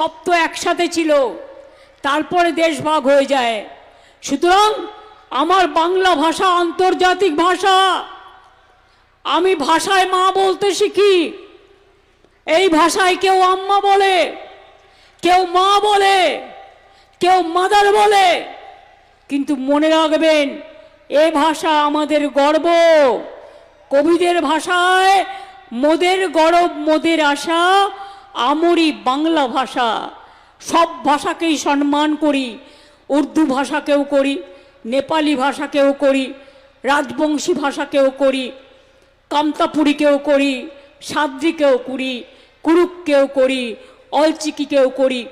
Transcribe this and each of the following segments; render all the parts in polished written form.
সব তো একসাথে ছিল, তারপরে দেশ ভাগ হয়ে যায়। সুতরাং আমার বাংলা ভাষা আন্তর্জাতিক ভাষা। আমি ভাষায় মা বলতে শিখি। এই ভাষায় কেউ আম্মা বলে, কেউ মা বলে, কেউ মাদার বলে, কিন্তু মনে রাখবেন এ ভাষা আমাদের গর্ব। কবিদের ভাষায় মোদের গরব মোদের আশা, আমরি বাংলা ভাষা। সব ভাষাকেই সম্মান করি। উর্দু ভাষাকেও করি, নেপালি ভাষাকেও করি, রাজবংশী ভাষাকেও করি, কামতাপুরীকেও করি, সাদ্রিকেও করি, কুরুককেও করি, অলচিকিকেও করি।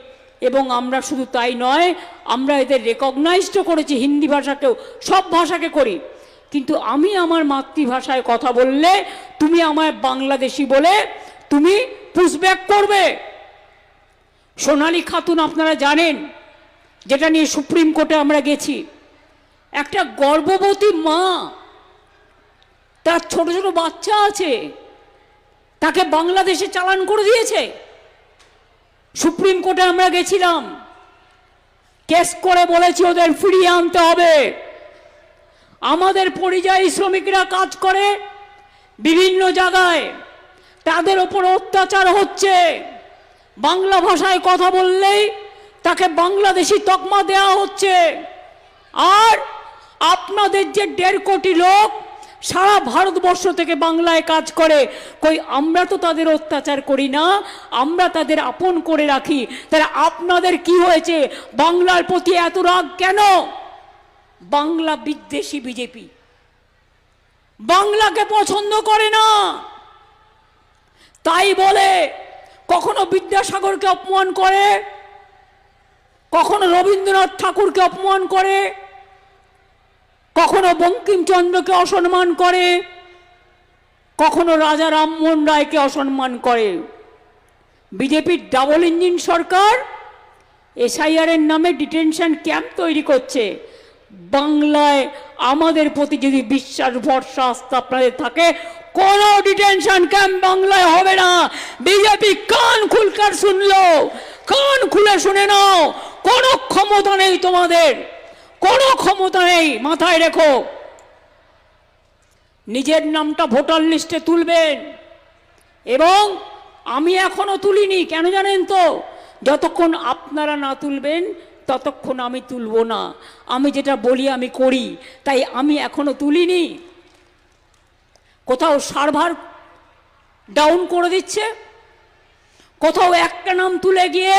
এবং আমরা শুধু তাই নয়, আমরা এদের রেকগনাইজড করেছি। হিন্দি ভাষাকেও, সব ভাষাকে করি। কিন্তু আমি আমার মাতৃভাষায় কথা বললে তুমি আমায় বাংলাদেশি বলে তুমি পুশব্যাক করবে। সোনালী খাতুন আপনারা জানেন, যেটা নিয়ে সুপ্রিম কোর্টে আমরা গেছি। একটা গর্ভবতী মা, তার ছোট ছোট বাচ্চা আছে, তাকে বাংলাদেশে চালান করে দিয়েছে। সুপ্রিম কোর্টে আমরা গেছিলাম, কেস করে বলেছি ওদের ফিরিয়ে আনতে হবে। আমাদের পরিযায়ী শ্রমিকরা কাজ করে বিভিন্ন জায়গায়, তাদের ওপর অত্যাচার হচ্ছে। বাংলা ভাষায় কথা বললেই তাকে বাংলাদেশি তকমা দেওয়া হচ্ছে। আর আপনাদের যে 1.5 কোটি লোক সারা ভারতবর্ষ থেকে বাংলায় কাজ করে, কই আমরা তো তাদের অত্যাচার করি না, আমরা তাদের আপন করে রাখি। তাহলে আপনাদের কি হয়েছে? বাংলার প্রতি এত রাগ কেন? বাংলা বিদ্বেষী বিজেপি বাংলাকে পছন্দ করে না, তাই বলে কখনো বিদ্যাসাগরকে অপমান করে, কখনো রবীন্দ্রনাথ ঠাকুরকে অপমান করে, কখনো বঙ্কিমচন্দ্রকে অসম্মান করে, কখনো রাজা রামমোহন রায়কে অসম্মান করে। বিজেপির ডাবল ইঞ্জিন সরকার এসআইআর এর নামে ডিটেনশন ক্যাম্প তৈরি করছে। বাংলায় আমাদের প্রতি যদি বিশ্বাস ভরসা আস্থা আপনাদের থাকে, কোনো ডিটেনশন ক্যাম্প বাংলায় হবে না। বিজেপি কান খুলকার শুনলো, কান খুলে শুনে নাও, কোনো ক্ষমতা নেই তোমাদের, কোনো ক্ষমতা নেই। মাথায় রেখো, নিজের নামটা ভোটার লিস্টে তুলবেন। এবং আমি এখনো তুলিনি, কেন জানেন তো? যতক্ষণ আপনারা না তুলবেন ততক্ষণ আমি তুলব না। আমি যেটা বলি আমি করি, তাই আমি এখনো তুলিনি। কোথাও সার্ভার ডাউন করে দিচ্ছে, কোথাও একটা নাম তুলে গিয়ে